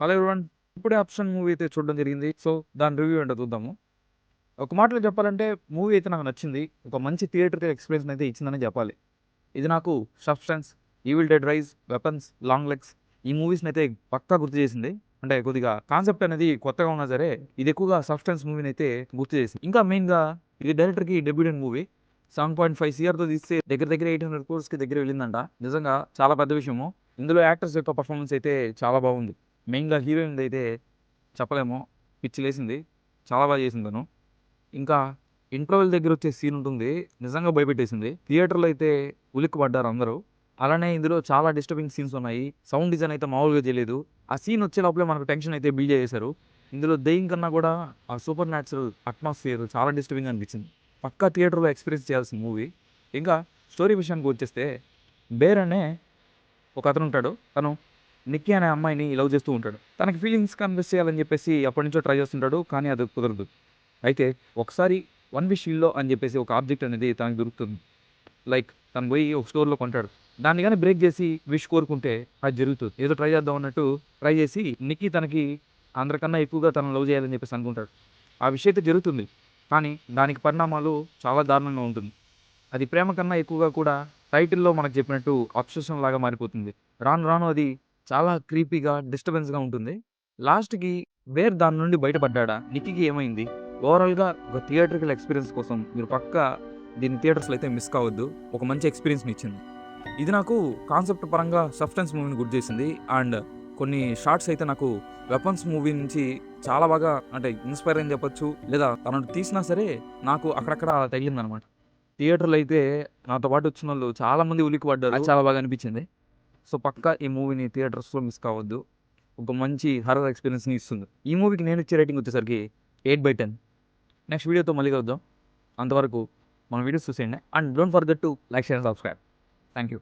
Hello everyone. ఇప్పుడే 'option' movie అయితే చూడడం జరిగింది. సో, దాని రివ్యూ ఏంటో చూద్దాము. ఒక మాటలో చెప్పాలంటే మూవీ అయితే నాకు నచ్చింది. ఒక మంచి థియేట్రికల్ ఎక్స్‌పీరియన్స్‌ని అయితే ఇచ్చిందనే చెప్పాలి. ఇది నాకు 'Substance', 'Evil Dead Rise', 'Weapons', 'Long Legs' ఈ మూవీస్‌నైతే పక్కా గుర్తు చేసింది. అంటే కొద్దిగా కాన్సెప్ట్ అనేది కొత్తగా ఉన్నా సరే, ఇది ఎక్కువగా 'సబ్‌స్టెన్స్' మూవీనైతే గుర్తు చేసింది. ఇంకా మెయిన్‌గా ఇది డైరెక్టర్‌కి డెబ్యూటెంట్ మూవీ. 7.5 సీఆర్‌తో తీస్తే దగ్గర దగ్గర 800 క్రోర్స్‌కి దగ్గర వెళ్ళిందంట. నిజంగా చాలా పెద్ద విషయము. ఇందులో యాక్టర్స్ యొక్క పర్ఫార్మెన్స్ అయితే చాలా బాగుంది. మెయిన్‌గా హీరోయిన్‌దైతే చెప్పలేము. పిచ్చి లేసింది. చాలా బాగా చేసింది తను. ఇంకా ఇంటర్వెల్ దగ్గరొచ్చే సీన్ ఉంటుంది. నిజంగా భయపెట్టేసింది. థియేటర్‌లో అయితే ఉలిక్కిపడ్డారు అందరూ. అలానే ఇందులో చాలా డిస్టర్బింగ్ సీన్స్ ఉన్నాయి. సౌండ్ డిజైన్ అయితే మామూలుగా చేయలేదు. ఆ సీన్ వచ్చే లోపలే మనకు టెన్షన్ అయితే బిల్డ్ చేసేసారు. ఇందులో దెయ్యం కన్నా కూడా ఆ సూపర్ న్యాచురల్ అట్మాస్ఫియర్ చాలా డిస్టర్బింగ్‌గా అనిపించింది. పక్కా థియేటర్‌లో ఎక్స్‌పీరియన్స్ చేయాల్సిన మూవీ. ఇంకా స్టోరీ విషయానికి వచ్చేస్తే బేర్ అనే ఒకతనుంటాడు. తను నిక్కీ అనే అమ్మాయిని లవ్ చేస్తూ ఉంటాడు. తనకి ఫీలింగ్స్ కన్ఫెస్ చేయాలని చెప్పేసి ఎప్పటినుంచో ట్రై చేస్తుంటాడు. కానీ అది కుదరదు. అయితే ఒకసారి 'వన్ విష్ ఇల్‌లో' అని చెప్పేసి ఒక ఆబ్జెక్ట్ అనేది తనకు దొరుకుతుంది. లైక్ తను పోయి ఒక స్టోర్‌లో కొంటాడు. దాన్ని గాని బ్రేక్ చేసి విష్ కోరుకుంటే అది జరుగుతది. ఏదో ట్రై చేద్దాం అన్నట్టు ట్రై చేసి నిక్కీ తనకి అందరికన్నా ఎక్కువగా తనని లవ్ చేయాలని చెప్పేసి అనుకుంటాడు. ఆ విష్ అయితే జరుగుతుంది. కానీ దానికి పరిణామాలు చాలా దారుణంగా ఉంటుంది. అది ప్రేమ కన్నా ఎక్కువగా కూడా టైటిల్‌లో మనకు చెప్పినట్టు అబ్సెషన్ లాగా మారిపోతుంది. రాను రాను అది చాలా క్రీపీగా, డిస్టర్బెన్స్‌గా ఉంటుంది. లాస్ట్‌కి బేర్ దాని నుండి బయటపడ్డాడా? నిక్కీకి ఏమైంది? ఓవరాల్‌గా ఒక థియేట్రికల్ ఎక్స్‌పీరియన్స్ కోసం మీరు పక్కా దీన్ని థియేటర్స్‌లో అయితే మిస్ కావద్దు. ఒక మంచి ఎక్స్‌పీరియన్స్‌ని ఇచ్చింది. ఇది నాకు కాన్సెప్ట్ పరంగా 'సబ్‌స్టెన్స్' మూవీని గుర్తు చేసింది. అండ్ కొన్ని షార్ట్స్ అయితే నాకు 'వెపన్స్' మూవీ నుంచి చాలా బాగా అంటే ఇన్‌స్పైర్ అని చెప్పొచ్చు. లేదా తనను తీసినా సరే నాకు అక్కడక్కడ తగిలిందనమాట. థియేటర్‌లో అయితే నాతో పాటు వచ్చినోళ్ళు చాలా మంది ఉలిక్కిపడ్డారు. అది చాలా బాగా అనిపించింది. సో, పక్కా ఈ మూవీని థియేటర్స్‌లో మిస్ కావద్దు. ఒక మంచి హారర్ ఎక్స్‌పీరియన్స్‌ని ఇస్తుంది. ఈ మూవీకి నేను ఇచ్చే రేటింగ్ వచ్చేసరికి 8/10. నెక్స్ట్ వీడియోతో మళ్ళీ కలుద్దాం. అంతవరకు మన వీడియోస్ చూసేయండి. And don't forget to like, share and subscribe. Thank you.